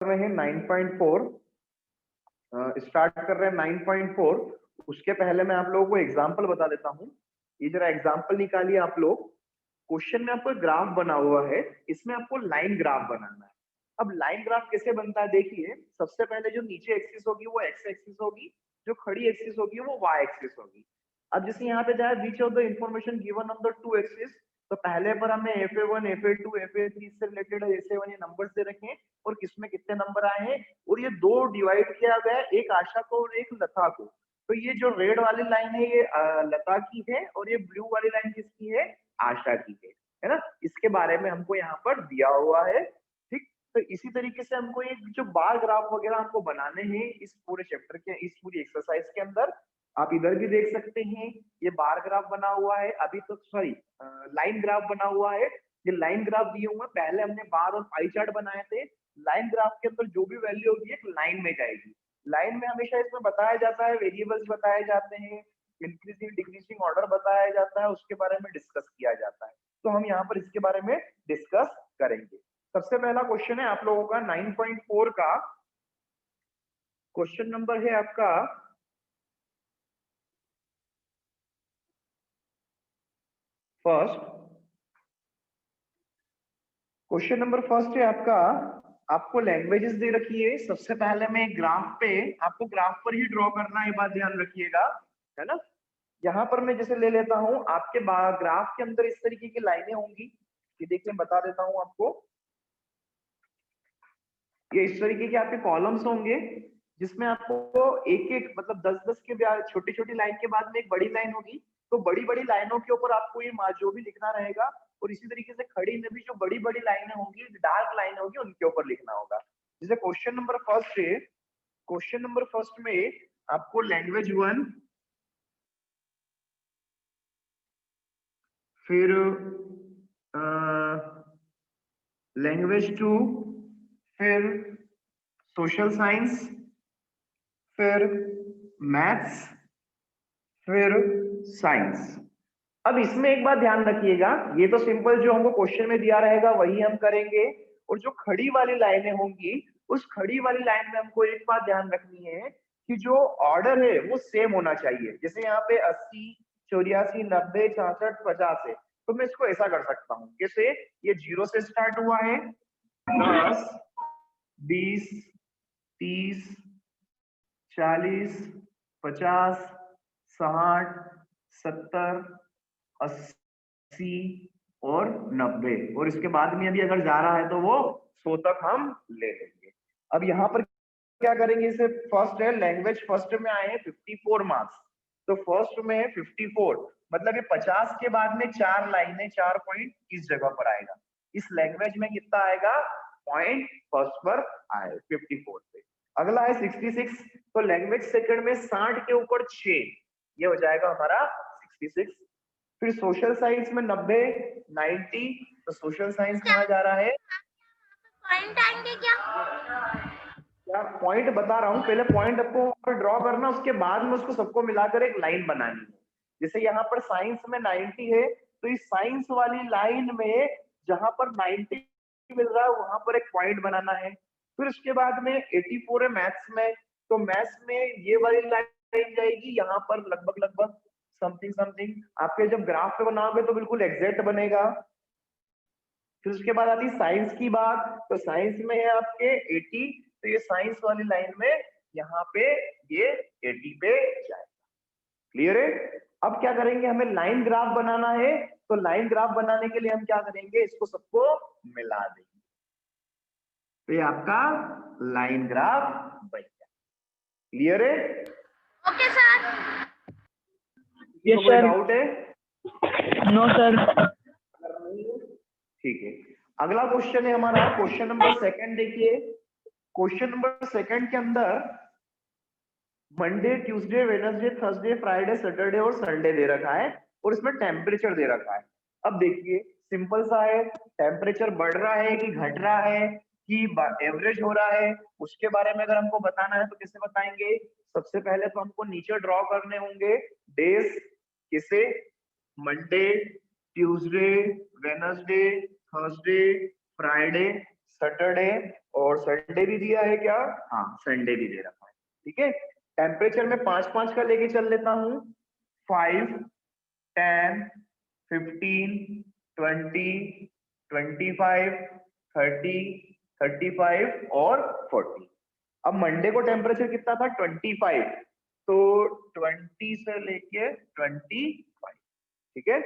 रहे हैं 9.4 स्टार्ट कर रहे हैं 9.4। उसके पहले मैं आप लोगों को एग्जांपल बता देता हूँ। ये जरा एग्जांपल निकालिए आप लोग। क्वेश्चन में आपको ग्राफ बना हुआ है, इसमें आपको लाइन ग्राफ बनाना है। अब लाइन ग्राफ कैसे बनता है देखिए। सबसे पहले जो नीचे एक्सिस होगी वो एक्स एक्सिस होगी, जो खड़ी एक्सिस होगी वो वाई एक्सिस होगी। अब जैसे यहाँ पे जाए बीच of the information given on the two axis, तो पहले पर हमें fa1 fa2 fa3 से रिलेटेड fa1 ये नंबर्स दे रखे हैं और किसमें कितने नंबर आए हैं, और ये दो डिवाइड किया गया है, एक आशा को और एक लता को। तो ये जो रेड वाली लाइन है ये लता की है और ये ब्लू वाली लाइन किसकी है, आशा की है ना। इसके बारे में हमको यहाँ पर दिया हुआ है। ठीक, तो इसी तरीके से हमको ये जो बार ग्राफ वगैरह हमको बनाने हैं इस पूरे चैप्टर के, इस पूरी एक्सरसाइज के अंदर। आप इधर भी देख सकते हैं ये बार ग्राफ बना हुआ है, अभी तो सॉरी लाइन ग्राफ बना हुआ है। ये लाइन ग्राफ दिए हुए हैं, पहले हमने बार और पाई चार्ट बनाए थे। लाइन ग्राफ के अंदर जो भी वैल्यू होगी एक लाइन में जाएगी। लाइन में हमेशा इसमें बताया जाता है, वेरिएबल्स बताए जाते हैं, इंक्रीजिंग डिक्रीजिंग ऑर्डर बताया जाता है, उसके बारे में डिस्कस किया जाता है। तो हम यहाँ पर इसके बारे में डिस्कस करेंगे। सबसे पहला क्वेश्चन है आप लोगों का 9.4 का। क्वेश्चन नंबर है आपका फर्स्ट। क्वेश्चन नंबर फर्स्ट है आपका, आपको लैंग्वेजेस दे रखी है। सबसे पहले मैं ग्राफ पे, आपको ग्राफ पर ही ड्रॉ करना है, ये बात ध्यान रखिएगा, है ना। यहाँ पर मैं जैसे ले लेता हूँ आपके ग्राफ के अंदर इस तरीके की लाइनें होंगी। ये देखिए बता देता हूँ आपको, ये इस तरीके के आपके कॉलम्स होंगे जिसमें आपको एक एक मतलब 10-10 के छोटी छोटी लाइन के बाद में एक बड़ी लाइन होगी। तो बड़ी बड़ी लाइनों के ऊपर आपको ये जो भी लिखना रहेगा, और इसी तरीके से खड़ी में भी जो बड़ी बड़ी लाइनें होंगी, डार्क लाइन होगी, उनके ऊपर लिखना होगा। जैसे क्वेश्चन नंबर फर्स्ट है, क्वेश्चन नंबर फर्स्ट में आपको लैंग्वेज 1, फिर लैंग्वेज 2, फिर सोशल साइंस, फिर मैथ्स, फिर साइंस। अब इसमें एक बात ध्यान रखिएगा, ये तो सिंपल जो हमको क्वेश्चन में दिया रहेगा वही हम करेंगे, और जो खड़ी वाली लाइनें होंगी उस खड़ी वाली लाइन में हमको एक बात ध्यान रखनी है कि जो ऑर्डर है वो सेम होना चाहिए। जैसे यहाँ पे 80, 84, 90, 66, 50 है, तो मैं इसको ऐसा कर सकता हूँ, जैसे ये 0 से स्टार्ट हुआ है, 10, 20, 30, 40, 50, 60, 70, 80 और 90, और इसके बाद में अभी अगर जा रहा है तो वो 100 तक हम ले लेंगे। अब यहाँ पर क्या करेंगे, इसे फर्स्ट है लैंग्वेज, फर्स्ट में आए हैं 54 मार्क्स, तो फर्स्ट में है 54, मतलब ये 50 के बाद में 4 लाइनें, 4 पॉइंट इस जगह पर आएगा। इस लैंग्वेज में कितना आएगा, पॉइंट फर्स्ट पर आए 54 पे। अगला है 66, तो लैंग्वेज सेकंड में 60 के ऊपर 6, ये हो जाएगा हमारा 66। फिर सोशल साइंस में 90, 90, तो सोशल साइंस कहाँ जा रहा है, पॉइंट आएंगे क्या? पॉइंट बता रहा हूँ, पहले पॉइंट आपको ड्रॉ करना, उसके बाद में उसको सबको मिलाकर एक लाइन बनानी है। जैसे यहाँ पर साइंस में 90 है, तो इस साइंस वाली लाइन में जहां पर 90 मिल रहा है वहां पर एक पॉइंट बनाना है। फिर उसके बाद में 84 है मैथ्स में, तो मैथ्स में ये वाली लाइन जाएगी यहाँ पर लगभग लगभग समथिंग समथिंग। आपके जब ग्राफ पे बनाओगे तो बिल्कुल एग्जैक्ट बनेगा। फिर उसके बाद आती है साइंस की बात, तो साइंस में है आपके 80, तो ये साइंस वाली लाइन में यहाँ पे ये 80 पे जाएगा। क्लियर है। अब क्या करेंगे, हमें लाइन ग्राफ बनाना है, तो लाइन ग्राफ बनाने के लिए हम क्या करेंगे, इसको सबको मिला देंगे, तो ये आपका लाइन ग्राफ बन गया। क्लियर है। Okay sir. तो कोई डाउट है? No sir. ठीक है, अगला क्वेश्चन है हमारा क्वेश्चन नंबर सेकंड। देखिए क्वेश्चन नंबर सेकंड के अंदर Monday, Tuesday, Wednesday, Thursday, Friday, Saturday और संडे दे रखा है, और इसमें टेम्परेचर दे रखा है। अब देखिए सिंपल सा है, टेम्परेचर बढ़ रहा है कि घट रहा है कि एवरेज हो रहा है, उसके बारे में अगर हमको बताना है तो कैसे बताएंगे। सबसे पहले तो हमको नीचे ड्रॉ करने होंगे डेज, किसे, Monday, Tuesday, Wednesday, Thursday, Friday, Saturday और संडे भी दिया है क्या? हाँ, संडे भी दे रखा है। ठीक है, टेम्परेचर में 5-5 का लेके चल लेता हूँ। 5, 10, 15, 20, 25, 30, 35 और 40। अब मंडे को टेम्परेचर कितना था? 25, तो 20 से लेके 25। ठीक है,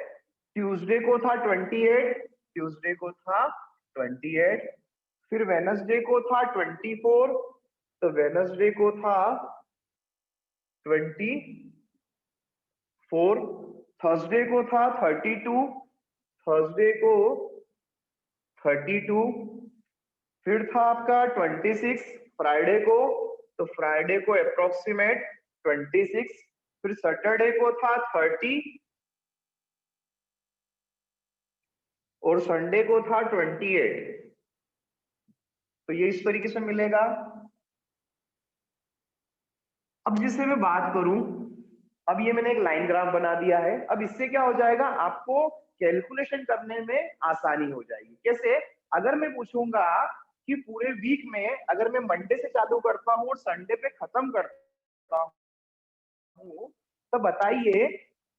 ट्यूसडे को था 28, ट्यूसडे को था 28, फिर वेनसडे को था 24, तो वेनसडे को था 24, थर्सडे को था 32, थर्सडे को 32, फिर था आपका 26 फ्राइडे को, तो फ्राइडे को अप्रोक्सीमेट 26, फिर सैटरडे को था 30 और संडे को था 28। तो ये इस तरीके से मिलेगा। अब जिससे मैं बात करूं, अब ये मैंने एक लाइन ग्राफ बना दिया है। अब इससे क्या हो जाएगा, आपको कैलकुलेशन करने में आसानी हो जाएगी। कैसे? अगर मैं पूछूंगा कि पूरे वीक में अगर मैं मंडे से चालू करता हूँ और संडे पे खत्म करता हूँ, तो बताइए,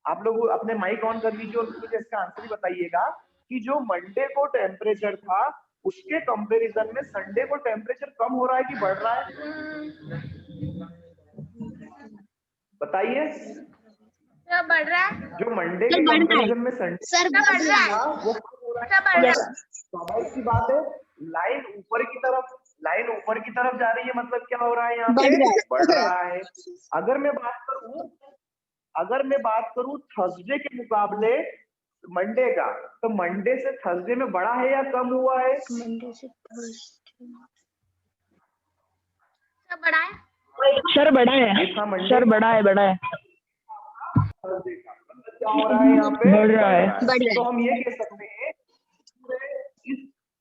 आप लोग अपने माइक ऑन कर लीजिए और मुझे इसका आंसर ही बताइएगा कि जो मंडे को टेम्परेचर था उसके कंपैरिजन में संडे को टेम्परेचर कम हो रहा है कि बढ़ रहा है? बताइए। सर बढ़ रहा है। जो मंडे के कंपैरिजन में संडे सर बढ़ रहा है। वो कम हो रहा है। सर बढ़ रहा है। स्वाभाविक सी बात है, लाइन ऊपर की तरफ जा रही है, मतलब क्या हो रहा है यहाँ पे? बढ़ रहा है। अगर मैं बात करूं थर्सडे के मुकाबले मंडे का, तो मंडे से थर्सडे में बढ़ा है या कम हुआ है? मंडे से सर बढ़ा है। सर बड़ा है, ये था मंडे सर बड़ा है, बड़ा है, थर्सडे का, मतलब क्या हो रहा है यहाँ पे? बढ़ रहा है। तो हम ये कह सकते हैं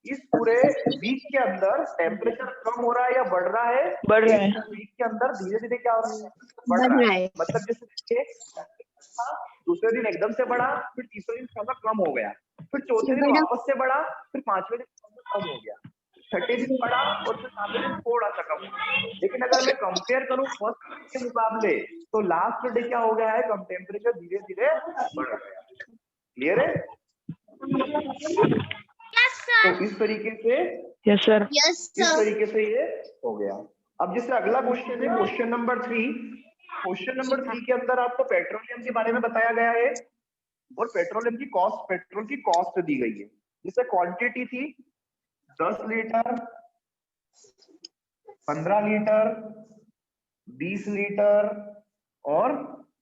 इस पूरे वीक के अंदर टेम्परेचर कम हो रहा है या बढ़ रहा है? बढ़ रहा है। इस वीक के अंदर धीरे धीरे क्या हो रहा है? बढ़ रहा है। मतलब जैसे दूसरे दिन एकदम से बढ़ा, फिर तीसरे दिन थोड़ा कम हो गया, फिर चौथे दिन वापस से बढ़ा, फिर पांचवें दिन कम हो गया, छठे दिन बढ़ा और फिर सातवें दिन थोड़ा सा कम हो गया। लेकिन अगर मैं कंपेयर करूं फर्स्ट के मुकाबले, तो लास्ट डे क्या हो गया है? कम टेम्परेचर धीरे धीरे बढ़ गया। क्लियर है? Yes sir. तो इस तरीके से यस सर। इस तरीके से ये हो गया। अब जैसे अगला क्वेश्चन है क्वेश्चन नंबर 3। क्वेश्चन नंबर 3 के अंदर आपको पेट्रोलियम के बारे में बताया गया है और पेट्रोल की कॉस्ट दी गई है। जिससे क्वांटिटी थी 10 लीटर, 15 लीटर, 20 लीटर और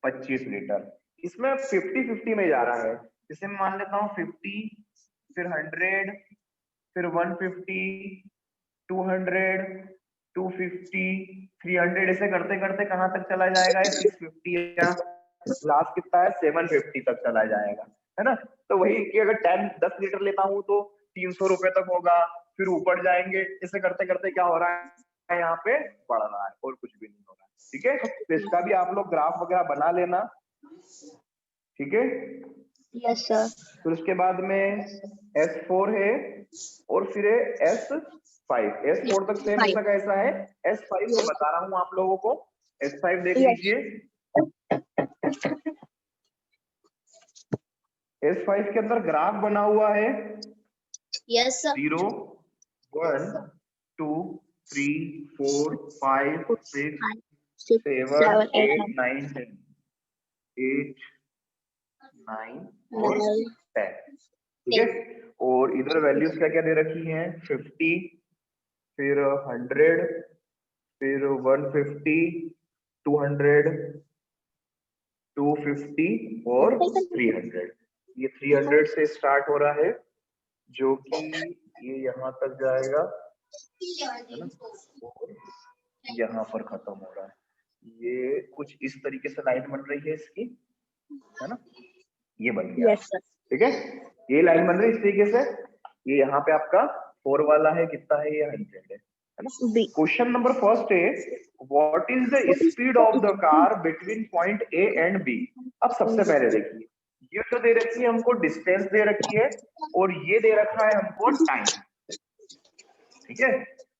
25 लीटर। इसमें 50-50 में जा रहा है। जैसे मैं मान लेता हूँ 50, फिर 100, फिर 150, 200, 250, 300, ऐसे करते करते कहां तक चला जाएगा? 650 या लास्ट कितना है? 750 तक चला जाएगा, है ना? तो वही कि अगर 10 लीटर लेता हूं तो 300 रुपए तक होगा, फिर ऊपर जाएंगे, ऐसे करते करते क्या हो रहा है? यहाँ पे बढ़ रहा है और कुछ भी नहीं हो रहा है। ठीक है, तो इसका भी आप लोग ग्राफ वगैरह बना लेना। ठीक है, यस सर। फिर उसके बाद में S4 है और फिर है S5। S4 तक सेम ऐसा कैसा है? S5 में बता रहा हूं आप लोगों को। S5 देख लीजिए। S5 के अंदर ग्राफ बना हुआ है। Yes sir. 0, 1, 2, 3, 4, 5, 6, 7, 8, 9, 10, 8, 9 और 10। ठीक है, और इधर वैल्यूज क्या क्या दे रखी हैं? 50, फिर 100, फिर 150, 200, 250 और 300। ये 300 से स्टार्ट हो रहा है, जो कि ये यहाँ तक जाएगा, है ना, और यहाँ पर खत्म हो रहा है। ये कुछ इस तरीके से लाइन बन रही है इसकी, है ना, ये बन गया। ठीक है, ये लाइन बन रही है इस तरीके से। ये यहाँ पे आपका 4 वाला है, कितना है? ये 100 है ना। क्वेश्चन नंबर फर्स्ट है, what is the speed of the car between point A and B? अब सबसे पहले देखिए, ये जो दे रखी है हमको डिस्टेंस दे रखी है और ये दे रखा है हमको टाइम। ठीक है,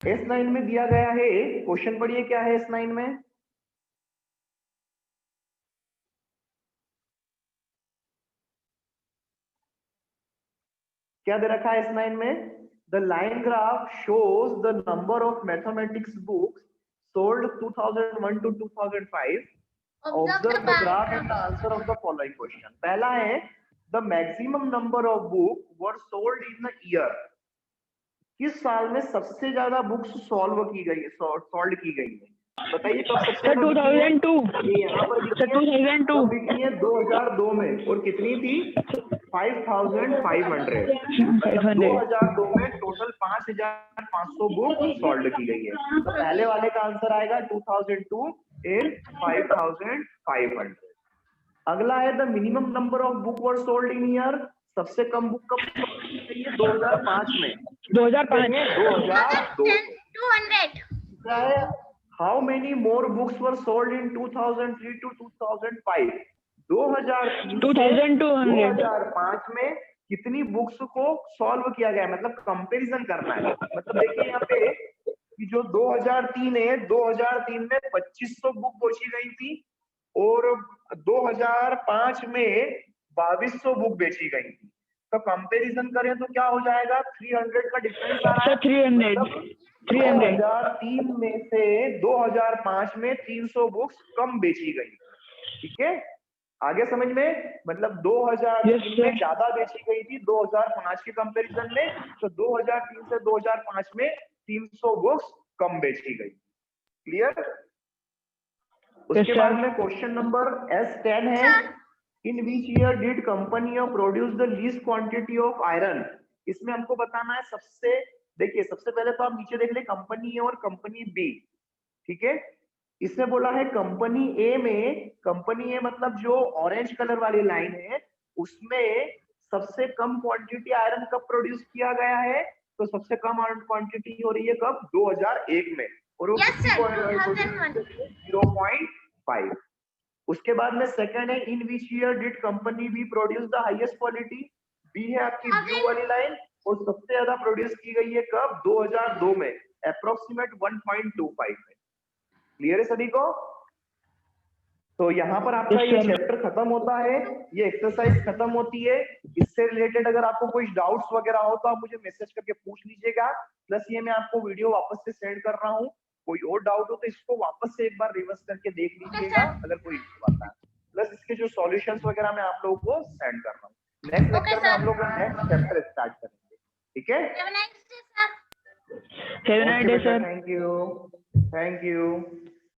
S9 में दिया गया है, क्वेश्चन पढ़िए क्या है S9 में। क्या दे रखा है S9 में? The line graph shows the number of mathematics books sold 2001 to 2005. Observe the graph and the answer of the following question. पहला है the maximum number of books were sold in a year. किस साल में सबसे ज्यादा books solve की गई है, सॉल्व की गई है? बताइए कब सबसे सर 2002 यहाँ पर सर 2002 कब बिकी है? 2002 में। और कितनी थी? 5500। 2002 में टोटल 5500 बुक सॉल्व की गई है। तो पहले वाले का आंसर आएगा 2002 इन 5500। अगला है the minimum number of book were sold in year. सबसे कम बुक कब सोल्ड की गई है? 2005 में। 2005 200 how many more books were sold in 2003 to 2005? 2200 2005 में कितनी बुक्स को सॉल्व किया गया? मतलब कंपैरिजन करना है। मतलब देखिए यहाँ पे कि जो 2003 है, 2003 में 2500 बुक बेची गई थी और 2005 में 2200 बुक बेची गई थी। तो कंपैरिजन करें तो क्या हो जाएगा? 300 का डिफरेंस आ रहा है। 300 2003 में से 2005 में 300 बुक्स कम बेची गई। ठीक है, आगे समझ में? मतलब 2003 में ज्यादा बेची गई थी 2005 के कंपैरिजन में, तो 2003 से 2005 में 300 बुक्स कम बेची गई। क्लियर? उसके बाद में क्वेश्चन नंबर S10 है, in which year did company of produce the least quantity of iron? इसमें हमको बताना है सबसे, देखिए सबसे पहले तो आप नीचे देख ले कंपनी ए और कंपनी बी। ठीक है, इसमें बोला है कंपनी ए में, कंपनी ए मतलब जो ऑरेंज कलर वाली लाइन है उसमें सबसे कम क्वांटिटी आयरन कब प्रोड्यूस किया गया है? तो सबसे कम आयरन क्वांटिटी हो रही है कब? 2001 में, और वो 0.5। उसके बाद में सेकंड है, in which year did company B produce the highest quality? B है आपकी ब्लू वाली लाइन, और सबसे ज्यादा प्रोड्यूस की गई है कब? 2002 में, अप्रोक्सीमेट 1.25 में। क्लियर है सभी को? तो यहाँ पर आपका ये चैप्टर खत्म होता है, ये एक्सरसाइज खत्म होती है। इससे रिलेटेड अगर आपको कोई डाउट्स वगैरह हो तो आप मुझे मैसेज करके पूछ लीजिएगा। प्लस ये मैं आपको वीडियो वापस से सेंड कर रहा हूँ, कोई और डाउट हो तो इसको वापस से एक बार रिवर्स करके देख लीजिएगा अगर कोई इश्यू आता है। प्लस इसके जो सॉल्यूशंस वगैरह मैं आप लोगों को सेंड कर रहा हूँ। नेक्स्ट लेक्चर में हम लोग नेक्स्ट चैप्टर स्टार्ट करेंगे। ठीक है, Have a nice day, sir. Thank you.